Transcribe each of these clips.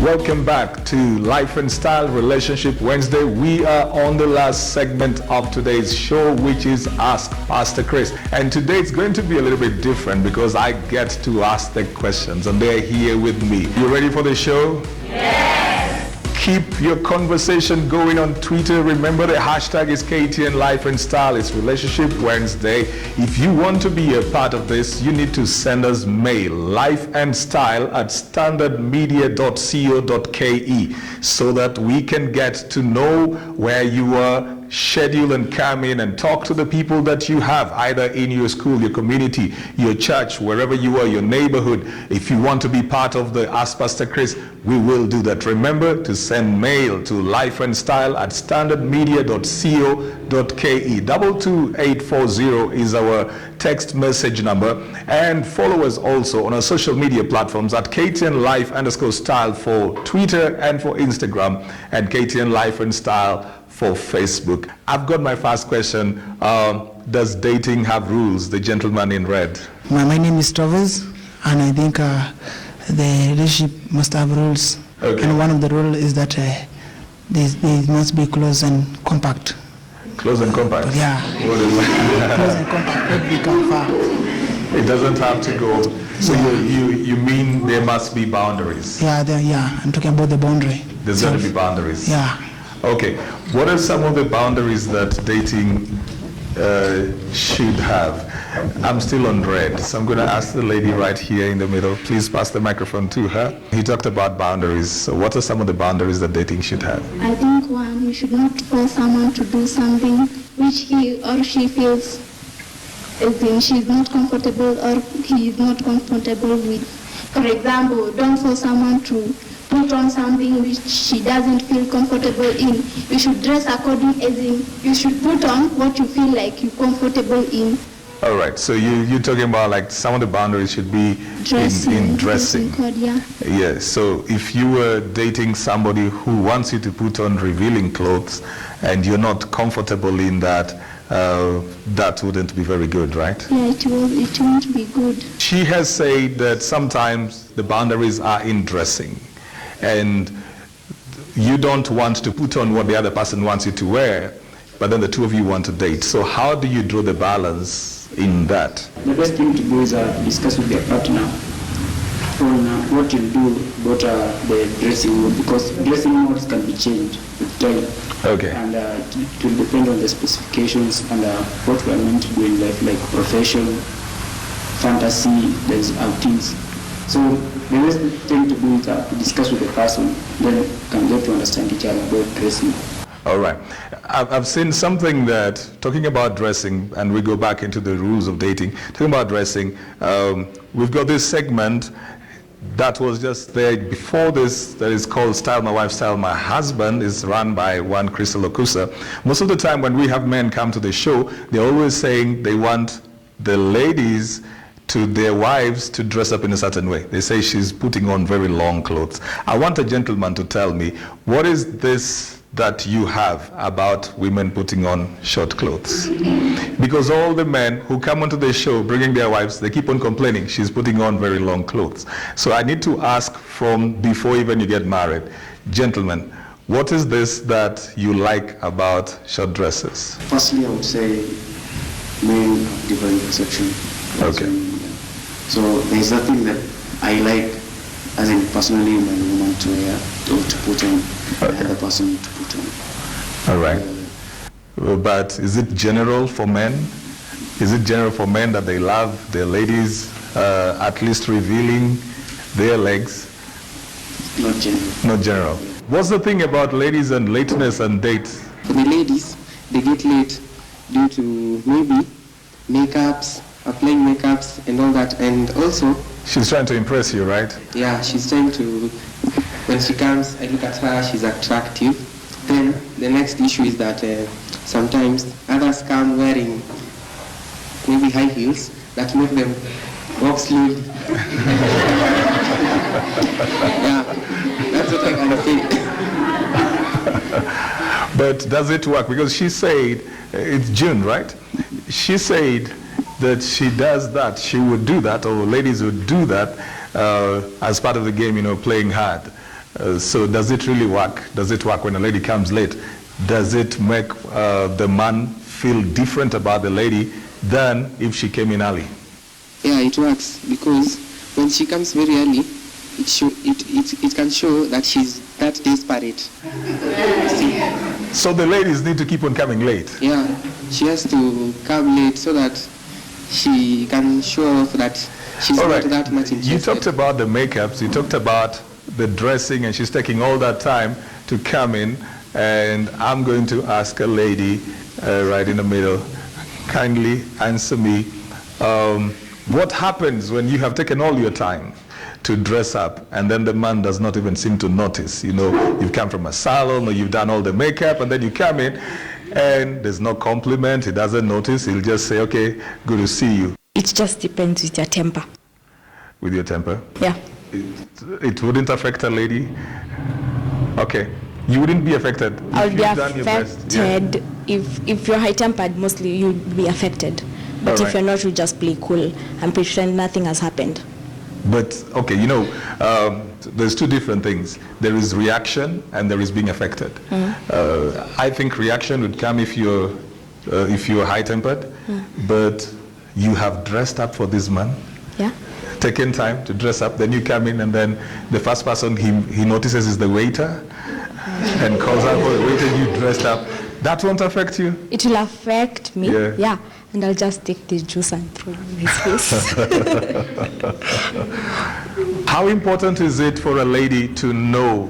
Welcome back to Life and Style Relationship Wednesday. We are on the last segment of today's show, which is Ask Pastor Chris. And today it's going to be a little bit different because I get to ask the questions and they're here with me. You ready for the show? Yes! Keep your conversation going on Twitter. Remember the hashtag is KTN Life and Style. It's Relationship Wednesday. If you want to be a part of this, you need to send us mail, lifeandstyle@standardmedia.co.ke, so that we can get to know where you are, schedule and come in and talk to the people that you have, either in your school, your community, your church, wherever you are, your neighborhood. If you want to be part of the Ask Pastor Chris, we will do that. Remember to send mail to lifeandstyle@standardmedia.co.ke. 22840 is our text message number. And follow us also on our social media platforms at KTN Life_Style for Twitter and for Instagram, and KTN Life and Style for Facebook. I've got my first question. Does dating have rules? The gentleman in red. My name is Travers, and I think the relationship must have rules. Okay. And one of the rules is that they must be close and compact. Close and compact? Yeah. What is that? Close and compact, not big and far. It doesn't have to go. So you mean there must be boundaries? Yeah, I'm talking about the boundary. There's got to be boundaries? Yeah. Okay. What are some of the boundaries that dating should have? I'm still on red, so I'm going to ask the lady right here in the middle. Please pass the microphone to her. He talked about boundaries. So what are some of the boundaries that dating should have? I think one, you should not force someone to do something which he or she feels she's not comfortable or he is not comfortable with. For example, don't force someone to put on something which she doesn't feel comfortable in. You should dress according, as in you should put on what you feel like you're comfortable in. All right, so you're talking about like some of the boundaries should be in dressing. Code, yeah. Yeah, so if you were dating somebody who wants you to put on revealing clothes and you're not comfortable in that, that wouldn't be very good, right? Yeah, it won't be good. She has said that sometimes the boundaries are in dressing, and you don't want to put on what the other person wants you to wear, but then the two of you want to date. So how do you draw the balance in that? The best thing to do is discuss with your partner on what you do about the dressing mode, because dressing modes can be changed with time. Okay. And it will depend on the specifications and what we are meant to do in life, like profession, fantasy, there's outings. So the best thing to do is to discuss with the person, then can get to understand each other about dressing. All right. I've seen something that, talking about dressing, and we go back into the rules of dating, talking about dressing, we've got this segment that was just there before this that is called Style My Wife, Style My Husband. Is run by one Crystal Okusa. Most of the time when we have men come to the show, they're always saying they want the ladies to their wives to dress up in a certain way. They say she's putting on very long clothes. I want a gentleman to tell me, what is this that you have about women putting on short clothes? Because all the men who come onto the show bringing their wives, they keep on complaining she's putting on very long clothes. So I need to ask from before even you get married, gentlemen, what is this that you like about short dresses? Firstly, I would say men have different perception. Okay. So there's nothing that I like, as in personally, my woman to wear or to put on, the other person to put on. All right. But is it general for men? Is it general for men that they love their ladies at least revealing their legs? Not general. Not general. What's the thing about ladies and lateness and dates? For the ladies, they get late due to maybe makeups, applying makeups and all that, and also She's trying to impress you, right? yeah, she's trying to, when she comes, I look at her, she's attractive. Then the next issue is that sometimes others come wearing maybe high heels that make them walk slowly. Yeah, that's what I can say. But does it work? Because she said, it's June, right? She said that she does that, she would do that, or ladies would do that as part of the game, playing hard. So does it really work? Does it work when a lady comes late? Does it make the man feel different about the lady than if she came in early? Yeah, it works because when she comes very early, it can show that she's that desperate. So the ladies need to keep on coming late? Yeah, she has to come late so that she can show off that she's All not right. that much interested. You talked about the makeups, you talked about the dressing, and she's taking all that time to come in, and I'm going to ask a lady right in the middle, kindly answer me, what happens when you have taken all your time to dress up and then the man does not even seem to notice? You know, you've come from a salon or you've done all the makeup and then you come in and there's no compliment, he doesn't notice, he'll just say, okay, good to see you. It just depends with your temper. With your temper? Yeah. It wouldn't affect a lady? Okay. You wouldn't be affected if I'll be you've done your best. affected. If you're high-tempered, mostly you'd be affected. But All if right. you're not, you just play cool and pretend nothing has happened. But, okay, you know, there's two different things. There is reaction and there is being affected. I think reaction would come if you're high-tempered, but you have dressed up for this man. Yeah. Taken time to dress up, then you come in and then the first person he notices is the waiter and calls out for the waiter, you dressed up. That won't affect you? It will affect me. Yeah. And I'll just take the juice and throw it in his face. How important is it for a lady to know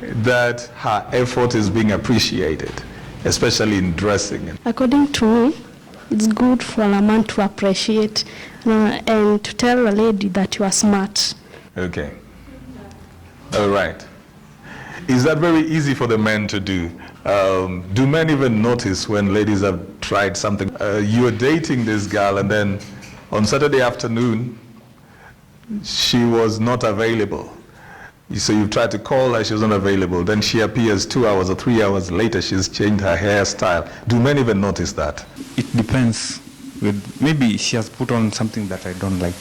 that her effort is being appreciated, especially in dressing? According to me, it's good for a man to appreciate and to tell a lady that you are smart. Okay. All right. Is that very easy for the men to do? Do men even notice when ladies have tried something? You're dating this girl and then on Saturday afternoon, she was not available. So you tried to call her, she was not available. Then she appears 2 hours or 3 hours later, she's changed her hairstyle. Do men even notice that? It depends. Maybe she has put on something that I don't like.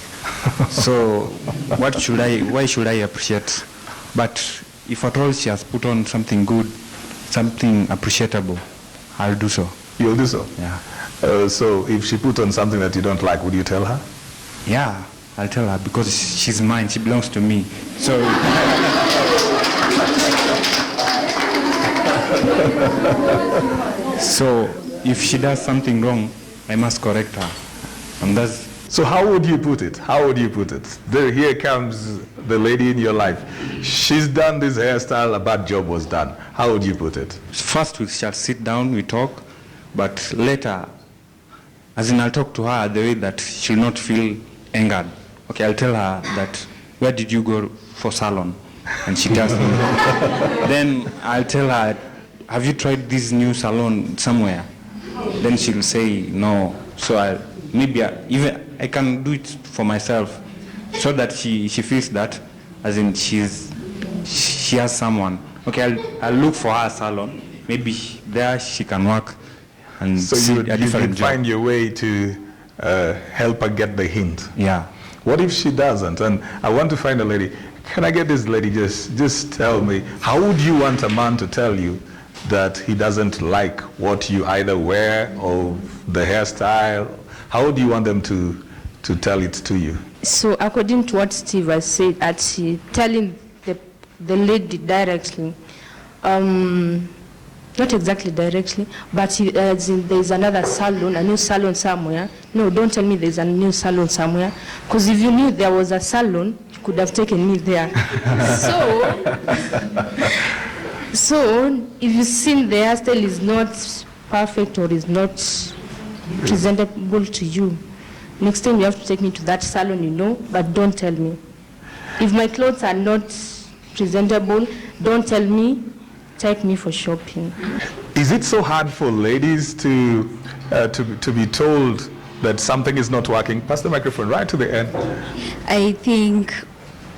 So why should I appreciate? But if at all she has put on something good, something appreciable, I'll do so. You'll do so? Yeah. So if she put on something that you don't like, would you tell her? Yeah, I'll tell her because she's mine, she belongs to me. So so if she does something wrong, I must correct her. And that's... So how would you put it? How would you put it? Here comes the lady in your life. She's done this hairstyle, a bad job was done. How would you put it? First we shall sit down, we talk, but later, as in I'll talk to her the way that she'll not feel angered. Okay, I'll tell her that, where did you go for salon? And she tells me. Then I'll tell her, have you tried this new salon somewhere? Then she'll say no. So I can do it for myself, so that she feels that, as in she has someone. Okay, I'll look for her a salon. Maybe there she can work and so see you a different job. find your way to help her get the hint. Yeah. What if she doesn't? And I want to find a lady. Can I get this lady just tell me, how would you want a man to tell you that he doesn't like what you either wear or the hairstyle? How would you want them to tell it to you? So according to what Steve has said, telling the lady directly, not exactly directly, but there's another salon, a new salon somewhere. No, don't tell me there's a new salon somewhere, because if you knew there was a salon, you could have taken me there. So if you've seen the hairstyle is not perfect or is not presentable to you, next time you have to take me to that salon, but don't tell me. If my clothes are not presentable, don't tell me, take me for shopping. Is it so hard for ladies to be told that something is not working? Pass the microphone right to the end. I think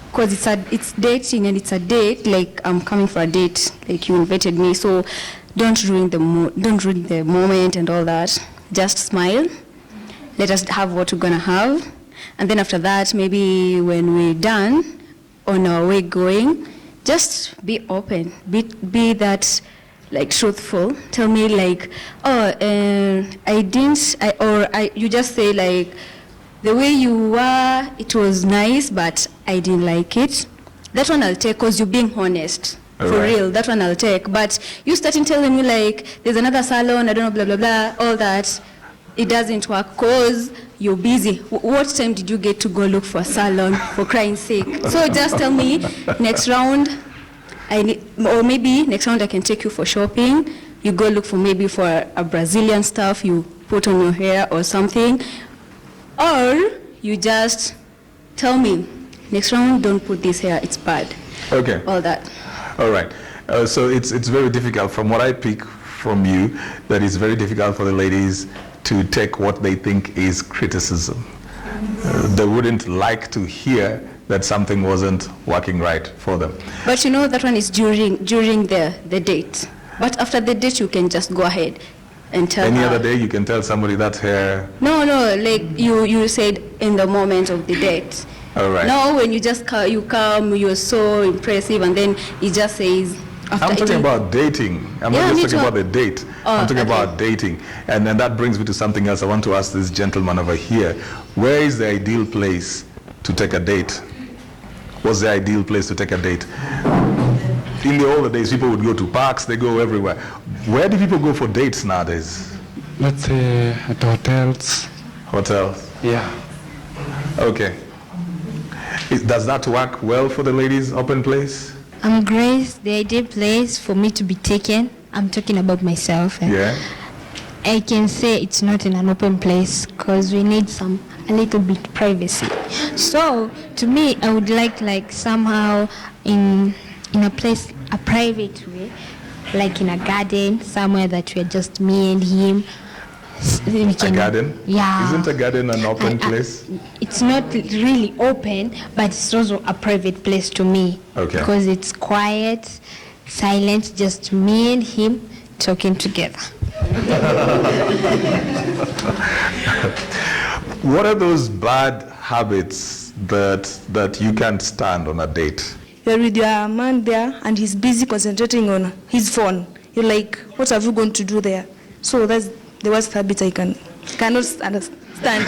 because it's dating and it's a date, like I'm coming for a date, like you invited me, so don't ruin the moment and all that. Just smile. Let us have what we're gonna have, and then after that, maybe when we're done on our way going, just be open, be that like truthful. Tell me like, you just say like, the way you were, it was nice, but I didn't like it. That one I'll take because you're being honest. For real, that one I'll take. But you starting telling me like, there's another salon, I don't know, blah, blah, blah, all that, it doesn't work because you're busy. What time did you get to go look for a salon, for crying sake? So just tell me, next round, or maybe next round I can take you for shopping. You go look for maybe for a Brazilian stuff you put on your hair or something. Or you just tell me, next round, don't put this hair, it's bad. Okay. All that. All right. So it's very difficult, from what I pick from you, that it's very difficult for the ladies to take what they think is criticism. They wouldn't like to hear that something wasn't working right for them. But you know, that one is during the date. But after the date, you can just go ahead and tell Any her. other day you can tell somebody that hair. No, like you said in the moment of the date. All right. No, when you just you come, you're so impressive, and then he just says. I'm talking about dating. I'm not just talking about the date. I'm talking about dating. And then that brings me to something else. I want to ask this gentleman over here. Where is the ideal place to take a date? What's the ideal place to take a date? In the older days, people would go to parks, they go everywhere. Where do people go for dates nowadays? Let's say at hotels. Hotels? Yeah. Okay. Does that work well for the ladies, open place? Grace, the ideal place for me to be taken, I'm talking about myself. Yeah. I can say it's not in an open place because we need a little bit privacy. So to me, I would like somehow in a place, a private way, like in a garden, somewhere that we're just me and him. A garden? Yeah. Isn't a garden an open place? It's not really open, but it's also a private place to me. Okay. Because it's quiet, silent, just me and him talking together. What are those bad habits that you can't stand on a date? You're with your man there and he's busy concentrating on his phone. You're like, what have you going to do there? So that's the worst habit I cannot stand.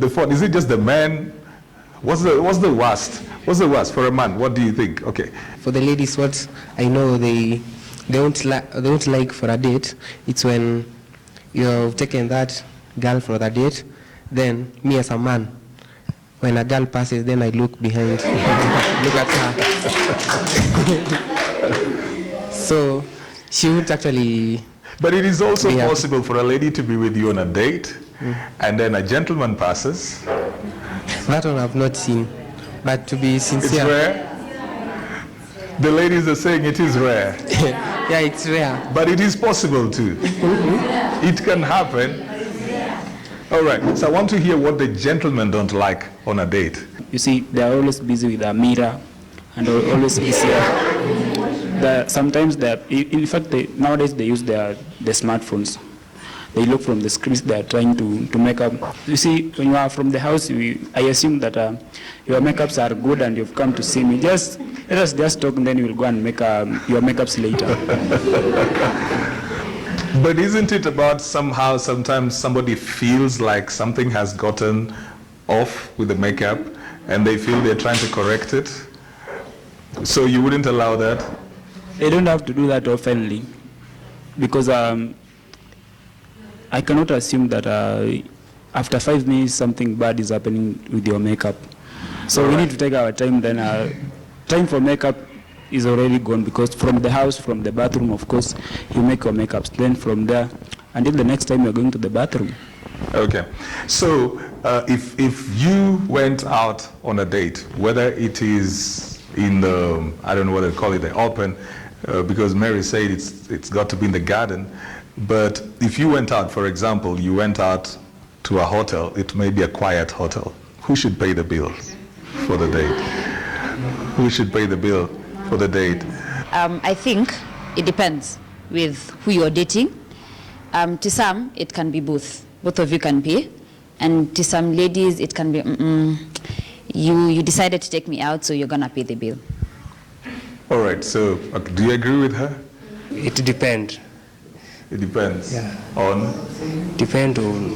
The phone, is it just the man? What's the worst? What's the worst for a man? What do you think? Okay. For the ladies, what I know they don't like for a date, it's when you've taken that girl for the date, then me as a man, when a girl passes, then I look behind, look at her. So she would actually. But it is also possible for a lady to be with you on a date, and then a gentleman passes. That one I've not seen, but to be sincere. It's rare. The ladies are saying it is rare. Yeah, it's rare. But it is possible too. It can happen. All right, so I want to hear what the gentlemen don't like on a date. You see, they're always busy with a mirror and they're always busy. Sometimes, in fact, nowadays they use the smartphones. They look from the screens they are trying to make up. You see, when you are from the house, I assume that your makeups are good and you've come to see me. Let us just talk and then you will go and make your makeups later. But isn't it about sometimes somebody feels like something has gotten off with the makeup and they feel they're trying to correct it? So you wouldn't allow that? They don't have to do that oftenly because I cannot assume that after 5 minutes something bad is happening with your makeup. So we need to take our time. Then time for makeup is already gone because from the house, from the bathroom, of course, you make your makeups. Then from there, until the next time you're going to the bathroom. Okay. So if you went out on a date, whether it is in the, I don't know what they call it, the open, because Mary said it's got to be in the garden. But if you went out, for example, you went out to a hotel, it may be a quiet hotel. Who should pay the bill for the date? Who should pay the bill for the date? I think it depends with who you're dating. To some, it can be both. Both of you can pay. And to some ladies, it can be, you decided to take me out, so you're gonna pay the bill. All right, so do you agree with her? It depends. It depends. Yeah. On? Depend on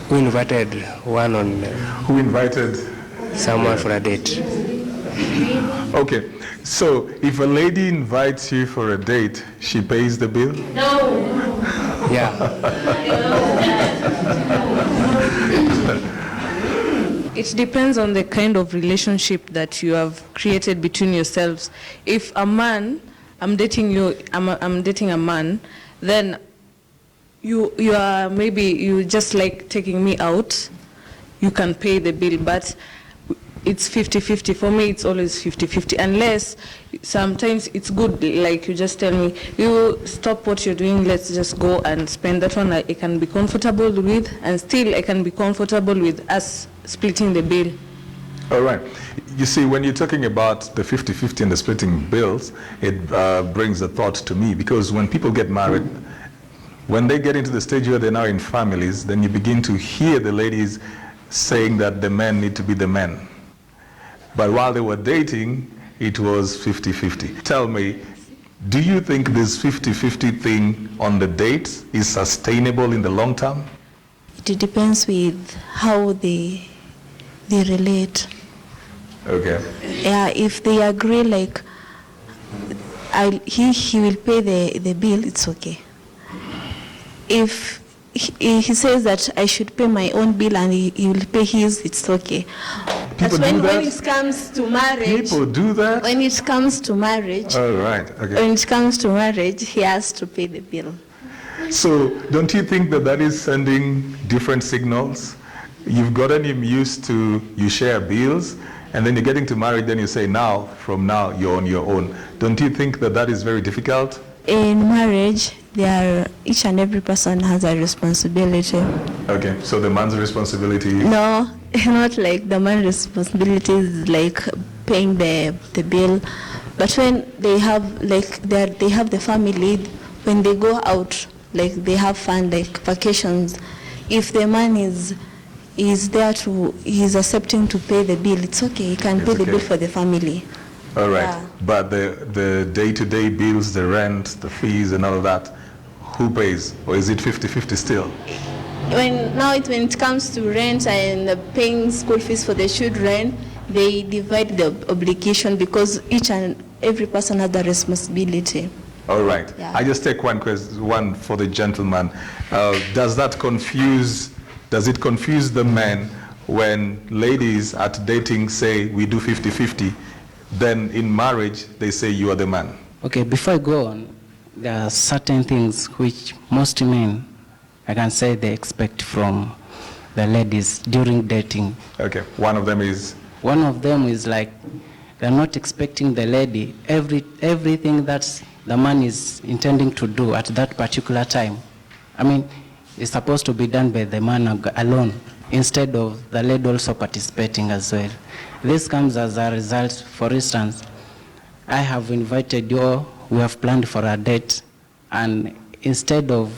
who invited one on. Who invited? Someone for a date. Okay, so if a lady invites you for a date, she pays the bill? No. Yeah. It depends on the kind of relationship that you have created between yourselves. If a man, I'm dating you, I'm dating a man, then you are, maybe you just like taking me out, you can pay the bill, but it's 50-50. For me, it's always 50-50, unless sometimes it's good, like you just tell me, you stop what you're doing, let's just go and spend that one I can be comfortable with, and still I can be comfortable with us splitting the bill. All right. You see, when you're talking about the 50-50 and the splitting bills, it brings a thought to me, because when people get married, when they get into the stage where they're now in families, then you begin to hear the ladies saying that the men need to be the men. But while they were dating, it was 50-50. Tell me, do you think this 50-50 thing on the dates is sustainable in the long term? It depends with how they relate. Okay. Yeah, if they agree like he will pay the bill, it's okay. If he says that I should pay my own bill and he will pay his, it's okay. But when it comes to marriage, people do that. When it comes to marriage, all right. Okay. When it comes to marriage, he has to pay the bill. So don't you think that is sending different signals? You've gotten him used to you share bills, and then you're getting to marriage, then you say now, from now, you're on your own. Don't you think that is very difficult? In marriage, each and every person has a responsibility. Okay, so the man's responsibility is? No, not like the man's responsibility is like paying the bill. But when they have they have the family, when they go out, like they have fun, like vacations, if the man is there he's accepting to pay the bill, it's okay, he can pay the bill for the family. All right, yeah. But the day-to-day bills, the rent, the fees and all of that, who pays? Or is it 50-50 still? When it comes to rent and paying school fees for the children, they divide the obligation because each and every person has the responsibility. All right. Yeah. I just take one question, one for the gentleman. Does it confuse the men when ladies at dating say we do 50-50, then in marriage they say you are the man? Okay, before I go on, there are certain things which most men, I can say, they expect from the ladies during dating. Okay, one of them is? One of them is like, they're not expecting the lady, everything that the man is intending to do at that particular time. I mean, it's supposed to be done by the man alone, instead of the lady also participating as well. This comes as a result, for instance, I have invited you, we have planned for a date, and instead of,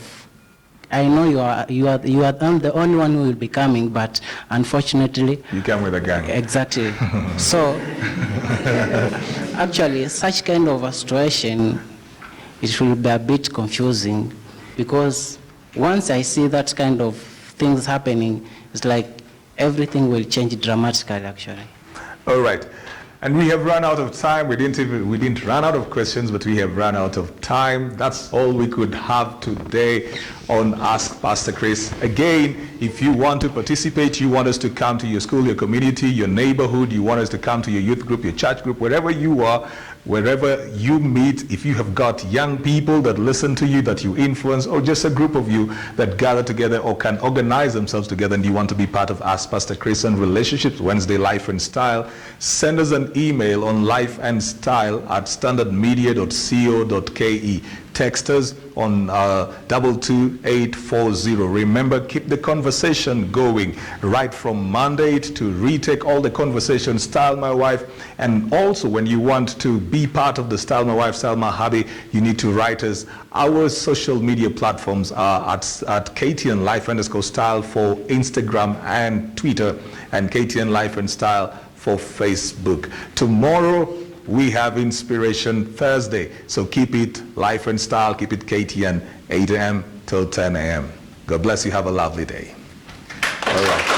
I know you are the only one who will be coming, but unfortunately... You come with a gang. Exactly. So, actually, such kind of a situation, it will be a bit confusing, because once I see that kind of things happening, it's like everything will change dramatically, actually. All right. And we have run out of time. We didn't run out of questions, but we have run out of time. That's all we could have today on Ask Pastor Chris. Again, if you want to participate, you want us to come to your school, your community, your neighborhood, you want us to come to your youth group, your church group, wherever you are, wherever you meet, if you have got young people that listen to you, that you influence, or just a group of you that gather together or can organize themselves together, and you want to be part of Ask Pastor Chris on Relationships Wednesday Life and Style, send us an email on lifeandstyle@standardmedia.co.ke. Text us on 22840. Remember, keep the conversation going right from mandate to retake all the conversation, Style My Wife. And also, when you want to be part of the Style My Wife, Style My Hubby, you need to write us. Our social media platforms are at KTN Life _Style for Instagram and Twitter, and KTN Life and Style for Facebook. Tomorrow, we have Inspiration Thursday. So keep it Life and Style, keep it KTN, 8 a.m. till 10 a.m. God bless you. Have a lovely day. All right.